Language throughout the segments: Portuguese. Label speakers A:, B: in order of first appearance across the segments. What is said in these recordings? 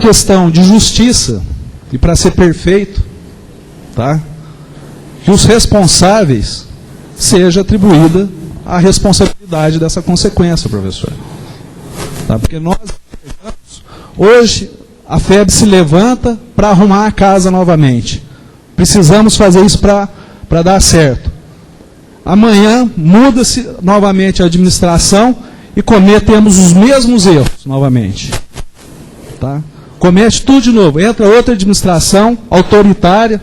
A: questão de justiça, e para ser perfeito, tá? Que os responsáveis seja atribuída a responsabilidade dessa consequência, professor. Tá? Porque nós, hoje, a FEB se levanta para arrumar a casa novamente. Precisamos fazer isso para dar certo. Amanhã muda-se novamente a administração e cometemos os mesmos erros novamente. Tá? Comete tudo de novo. Entra outra administração autoritária.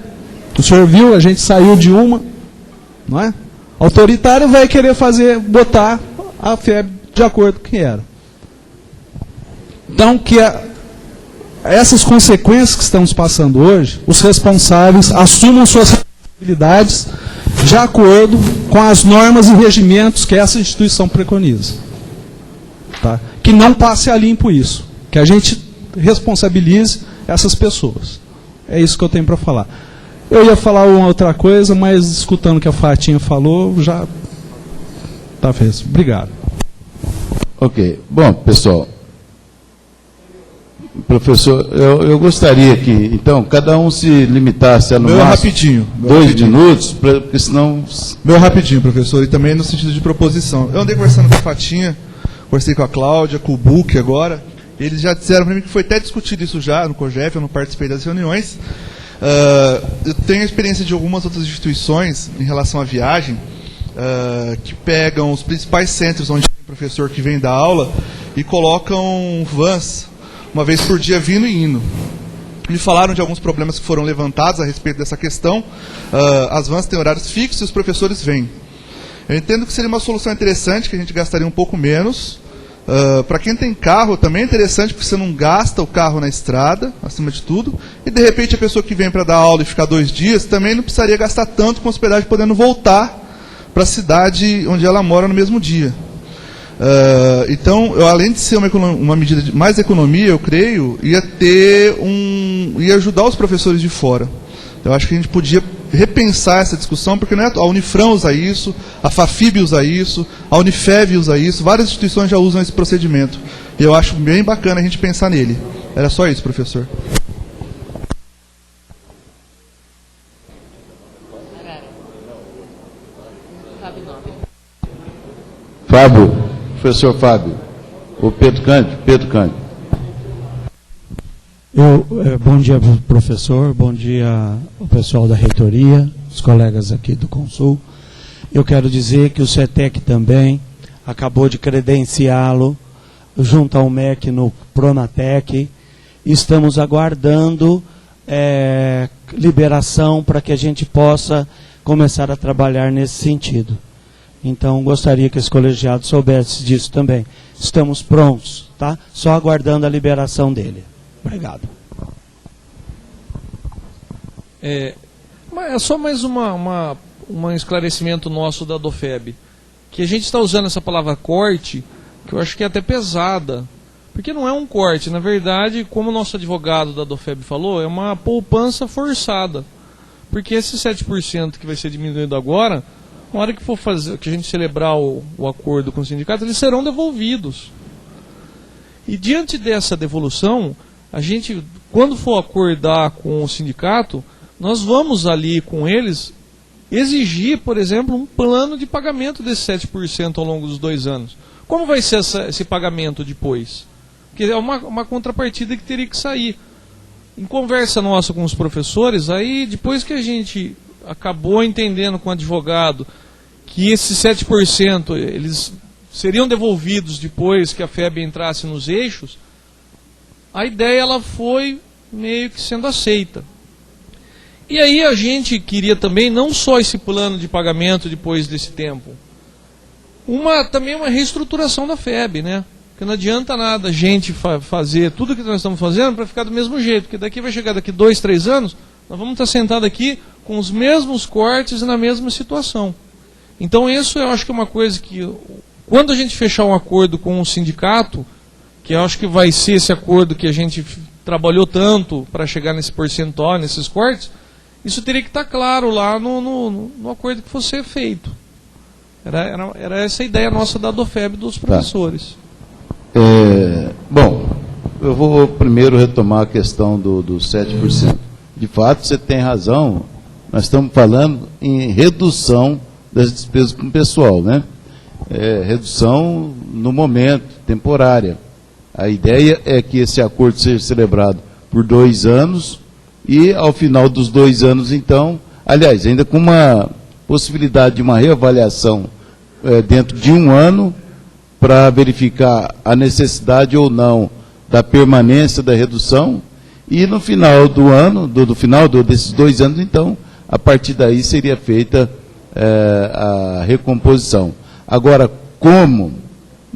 A: O senhor viu, a gente saiu de uma, não é? Autoritário vai querer botar a FEB de acordo com o que era. Então, essas consequências que estamos passando hoje, os responsáveis assumam suas responsabilidades de acordo com as normas e regimentos que essa instituição preconiza. Tá? Que não passe a limpo isso. Que a gente responsabilize essas pessoas. É isso que eu tenho para falar. Eu ia falar uma outra coisa, mas escutando o que a Fatinha falou, já está feito. Obrigado.
B: Ok. Bom, pessoal, professor, eu gostaria que, então, cada um se limitasse a no máximo
C: rapidinho,
B: 2 minutos, porque senão...
C: Meu rapidinho, professor, e também no sentido de proposição. Eu andei conversando com a Fatinha, conversei com a Cláudia, com o Buc agora, eles já disseram para mim que foi até discutido isso já no COGEF, eu não participei das reuniões. Eu tenho a experiência de algumas outras instituições em relação à viagem, que pegam os principais centros onde tem professor que vem dar aula e colocam vans uma vez por dia vindo e indo. Me falaram de alguns problemas que foram levantados a respeito dessa questão. As vans têm horários fixos e os professores vêm. Eu entendo que seria uma solução interessante, que a gente gastaria um pouco menos. Para quem tem carro também é interessante, porque você não gasta o carro na estrada, acima de tudo, e de repente a pessoa que vem para dar aula e ficar 2 dias também não precisaria gastar tanto com hospedagem, podendo voltar para a cidade onde ela mora no mesmo dia. Então, além de ser uma medida de mais economia, eu creio, ia ajudar os professores de fora. Eu acho que a gente podia repensar essa discussão, porque não é, a Unifran usa isso, a FAFIB usa isso, a Unifev usa isso, várias instituições já usam esse procedimento. E eu acho bem bacana a gente pensar nele. Era só isso, professor.
B: Fábio, professor Fábio, o Pedro Cândido.
D: Bom dia, professor, bom dia ao pessoal da reitoria, os colegas aqui do Consul. Eu quero dizer que o CETEC também acabou de credenciá-lo junto ao MEC no Pronatec. Estamos aguardando liberação para que a gente possa começar a trabalhar nesse sentido. Então, gostaria que esse colegiado soubesse disso também. Estamos prontos, tá? Só aguardando a liberação dele. Obrigado.
E: É só mais um esclarecimento nosso da DOFEB, que a gente está usando essa palavra corte, que eu acho que é até pesada, porque não é um corte, na verdade, como o nosso advogado da DOFEB falou, é uma poupança forçada, porque esse 7% que vai ser diminuído agora, na hora que for fazer, que a gente celebrar o acordo com o sindicato, eles serão devolvidos. E diante dessa devolução, a gente, quando for acordar com o sindicato, nós vamos ali com eles exigir, por exemplo, um plano de pagamento desse 7% ao longo dos 2 anos. Como vai ser esse pagamento depois? Porque é uma contrapartida que teria que sair. Em conversa nossa com os professores, aí depois que a gente acabou entendendo com o advogado que esses 7% eles seriam devolvidos depois que a FEB entrasse nos eixos, a ideia ela foi meio que sendo aceita. E aí a gente queria também não só esse plano de pagamento depois desse tempo, também uma reestruturação da FEB, né? Porque não adianta nada a gente fazer tudo que nós estamos fazendo para ficar do mesmo jeito, porque daqui vai chegar daqui 2, 3 anos, nós vamos estar sentados aqui com os mesmos cortes e na mesma situação. Então isso eu acho que é uma coisa que, quando a gente fechar um acordo com o sindicato, que eu acho que vai ser esse acordo que a gente trabalhou tanto para chegar nesse percentual, nesses cortes, isso teria que estar claro lá no acordo que fosse feito. Era essa a ideia nossa da DOFEB dos professores.
B: Bom, eu vou primeiro retomar a questão do 7%. De fato, você tem razão, nós estamos falando em redução das despesas com o pessoal, né? Redução no momento, temporária. A ideia é que esse acordo seja celebrado por 2 anos e, ao final dos 2 anos, então, aliás, ainda com uma possibilidade de uma reavaliação dentro de 1 ano, para verificar a necessidade ou não da permanência da redução, e no final do ano, desses 2 anos, então, a partir daí seria feita a recomposição. Agora, como?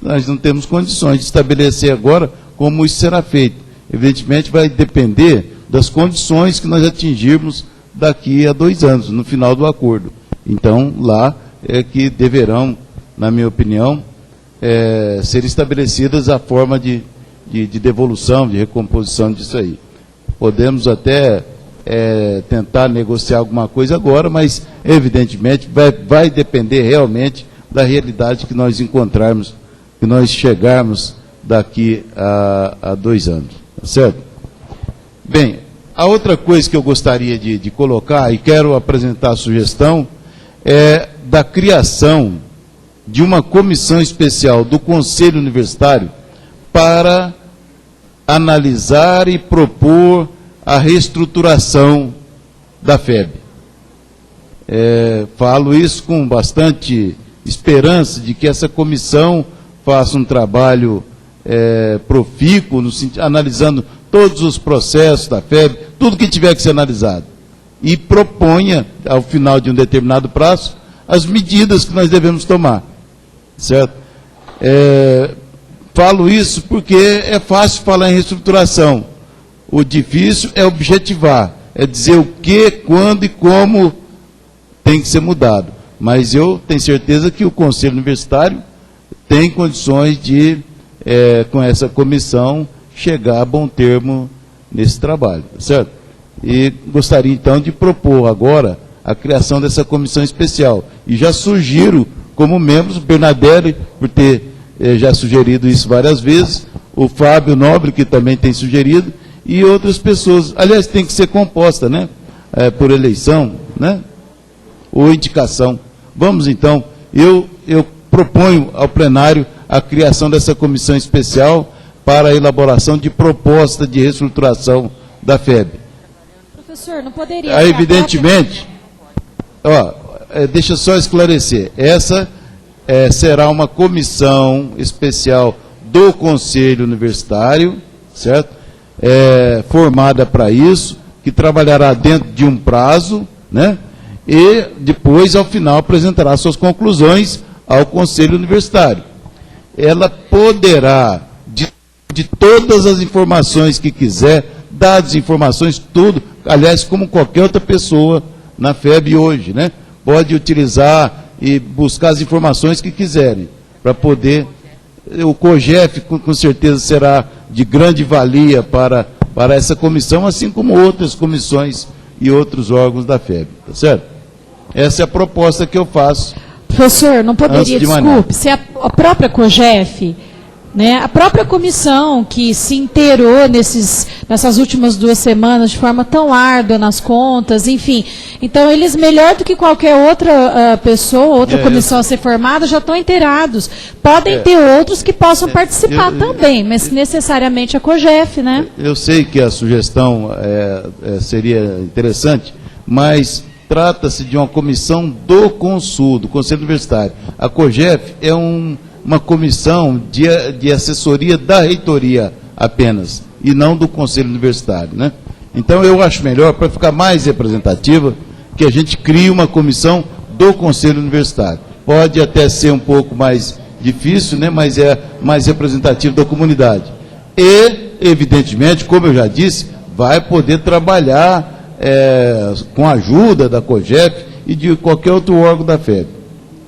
B: Nós não temos condições de estabelecer agora como isso será feito. Evidentemente, vai depender das condições que nós atingirmos daqui a 2 anos, no final do acordo. Então, lá é que deverão, na minha opinião, ser estabelecidas a forma de devolução, de recomposição disso aí. Podemos até tentar negociar alguma coisa agora, mas, evidentemente, vai depender realmente da realidade que nós encontrarmos, que nós chegarmos daqui a 2 anos. Tá certo? Bem, a outra coisa que eu gostaria de colocar, e quero apresentar a sugestão, é da criação de uma comissão especial do Conselho Universitário para analisar e propor a reestruturação da FEB. Falo isso com bastante esperança de que essa comissão faça um trabalho profícuo, analisando todos os processos da FEB, tudo que tiver que ser analisado, e proponha, ao final de um determinado prazo, as medidas que nós devemos tomar. Certo? Falo isso porque é fácil falar em reestruturação. O difícil é objetivar, é dizer o que, quando e como tem que ser mudado. Mas eu tenho certeza que o Conselho Universitário tem condições de, com essa comissão, chegar a bom termo nesse trabalho. Certo? E gostaria, então, de propor agora a criação dessa comissão especial. E já sugiro, como membros, o Bernadelli, por ter já sugerido isso várias vezes, o Fábio Nobre, que também tem sugerido, e outras pessoas. Aliás, tem que ser composta, né? Por eleição, né? Ou indicação. Vamos, então, eu proponho ao plenário a criação dessa comissão especial para a elaboração de proposta de reestruturação da FEB.
F: Professor, não poderia...
B: evidentemente, deixa eu só esclarecer, essa será uma comissão especial do Conselho Universitário, certo? Formada para isso, que trabalhará dentro de um prazo, né? E depois, ao final, apresentará suas conclusões ao Conselho Universitário. Ela poderá, de todas as informações que quiser, dados, informações, tudo, aliás, como qualquer outra pessoa na FEB hoje, né? Pode utilizar e buscar as informações que quiserem, para poder... O COGEF, com certeza, será de grande valia para essa comissão, assim como outras comissões e outros órgãos da FEB, tá certo? Essa é a proposta que eu faço.
F: Professor, não poderia, desculpe, se a própria COGEF, né, a própria comissão que se inteirou nessas últimas 2 semanas de forma tão árdua nas contas, enfim. Então, eles, melhor do que qualquer outra pessoa, outra comissão a ser formada, já estão inteirados. Podem ter outros que possam participar também, mas necessariamente a COGEF, né? Eu sei que a sugestão seria interessante, mas trata-se de uma comissão do Consul, do Conselho Universitário. A COGEF é uma comissão de assessoria da reitoria apenas, e não do Conselho Universitário, né? Então, eu acho melhor, para ficar mais representativa, que a gente crie uma comissão do Conselho Universitário. Pode até ser um pouco mais difícil, né? Mas é mais representativo da comunidade. E, evidentemente, como eu já disse, vai poder trabalhar com a ajuda da COGEF e de qualquer outro órgão da FEB.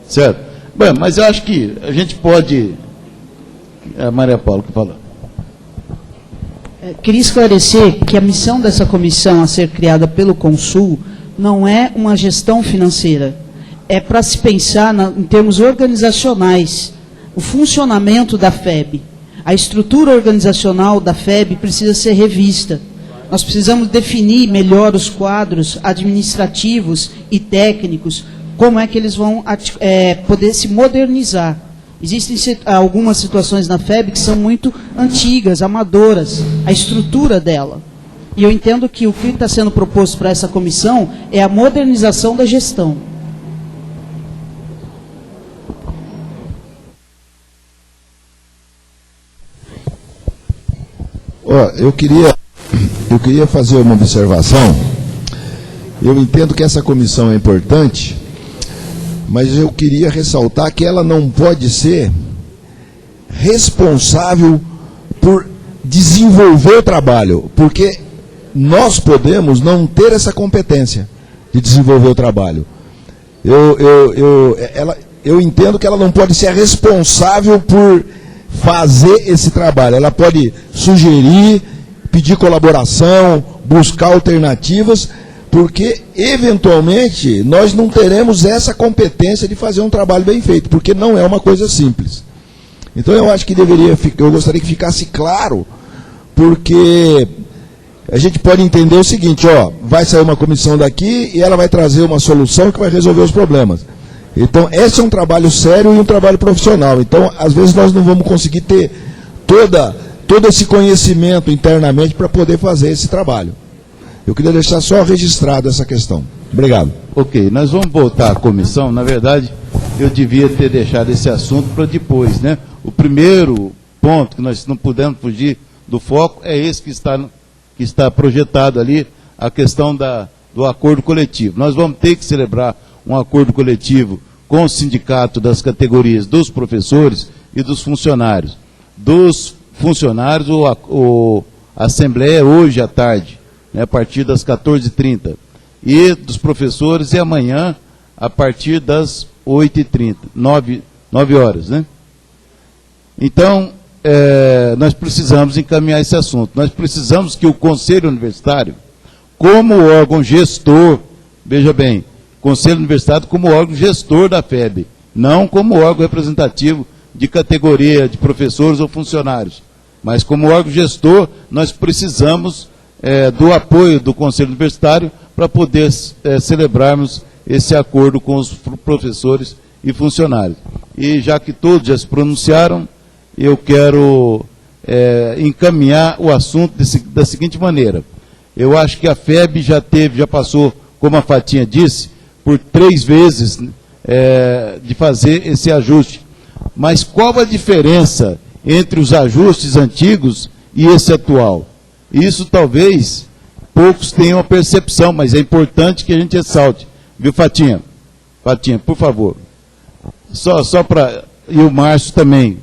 F: Certo? Bem, mas eu acho que a gente pode... A Maria Paula que fala.
G: Queria esclarecer que a missão dessa comissão a ser criada pelo Consul não é uma gestão financeira. É para se pensar em termos organizacionais, o funcionamento da FEB. A estrutura organizacional da FEB precisa ser revista. Nós precisamos definir melhor os quadros administrativos e técnicos, como é que eles vão poder se modernizar. Existem algumas situações na FEB que são muito antigas, amadoras, a estrutura dela. E eu entendo que o que está sendo proposto para essa comissão é a modernização da gestão.
H: Eu queria fazer uma observação. Eu entendo que essa comissão é importante, mas eu queria ressaltar que ela não pode ser responsável por desenvolver o trabalho, porque nós podemos não ter essa competência de desenvolver o trabalho. Eu entendo que ela não pode ser responsável por fazer esse trabalho. Ela pode sugerir, pedir colaboração, buscar alternativas, porque, eventualmente, nós não teremos essa competência de fazer um trabalho bem feito, porque não é uma coisa simples. Então, eu acho que eu gostaria que ficasse claro, porque a gente pode entender o seguinte, vai sair uma comissão daqui e ela vai trazer uma solução que vai resolver os problemas. Então, esse é um trabalho sério e um trabalho profissional. Então, às vezes, nós não vamos conseguir ter todo esse conhecimento internamente para poder fazer esse trabalho. Eu queria deixar só registrado essa questão. Obrigado.
B: Ok, nós vamos voltar à comissão. Na verdade, eu devia ter deixado esse assunto para depois, né? O primeiro ponto que nós não pudemos fugir do foco é esse que está projetado ali, a questão do acordo coletivo. Nós vamos ter que celebrar um acordo coletivo com o sindicato das categorias dos professores e dos funcionários. Dos funcionários, a assembleia é hoje à tarde, né, a partir das 14h30. E dos professores é amanhã, a partir das 8h30, 9 horas, né? Então, nós precisamos encaminhar esse assunto. Nós precisamos que o Conselho Universitário, como órgão gestor, veja bem, Conselho Universitário como órgão gestor da FEB, não como órgão representativo de categoria de professores ou funcionários, mas como órgão gestor, nós precisamos do apoio do Conselho Universitário para poder celebrarmos esse acordo com os professores e funcionários. E já que todos já se pronunciaram, eu quero encaminhar o assunto da seguinte maneira. Eu acho que a FEB já passou, como a Fatinha disse, por 3 vezes de fazer esse ajuste. Mas qual a diferença entre os ajustes antigos e esse atual? Isso talvez poucos tenham a percepção, mas é importante que a gente ressalte. Viu, Fatinha? Fatinha, por favor. Só para... E o Márcio também.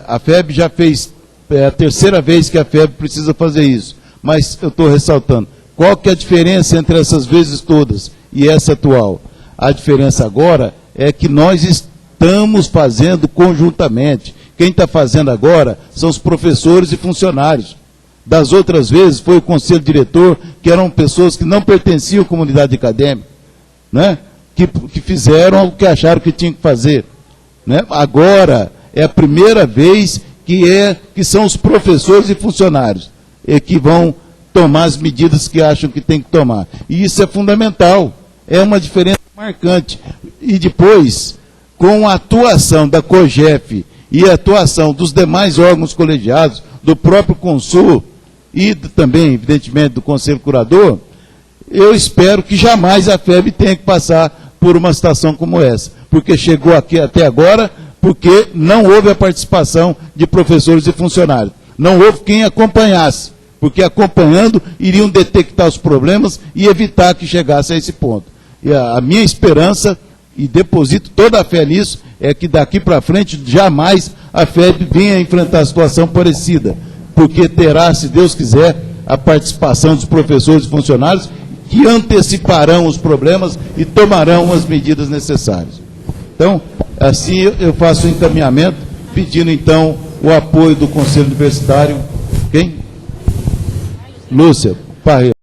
B: A FEB já fez... É a 3ª vez que a FEB precisa fazer isso. Mas eu estou ressaltando. Qual que é a diferença entre essas vezes todas e essa atual? A diferença agora é que nós estamos fazendo conjuntamente. Quem está fazendo agora são os professores e funcionários. Das outras vezes foi o conselho diretor, que eram pessoas que não pertenciam à comunidade acadêmica, né? que fizeram o que acharam que tinham que fazer. Né? Agora é a primeira vez que são os professores e funcionários que vão tomar as medidas que acham que tem que tomar. E isso é fundamental, é uma diferença marcante. E depois, com a atuação da COGEF e a atuação dos demais órgãos colegiados, do próprio Consul e também, evidentemente, do Conselho Curador, eu espero que jamais a FEB tenha que passar por uma situação como essa, porque chegou aqui até agora, porque não houve a participação de professores e funcionários. Não houve quem acompanhasse, porque acompanhando iriam detectar os problemas e evitar que chegasse a esse ponto. E a minha esperança, e deposito toda a fé nisso, é que daqui para frente jamais a FEB venha enfrentar situação parecida, porque terá, se Deus quiser, a participação dos professores e funcionários que anteciparão os problemas e tomarão as medidas necessárias. Então, assim eu faço o encaminhamento, pedindo então o apoio do Conselho Universitário. Quem? Lúcia Parreira.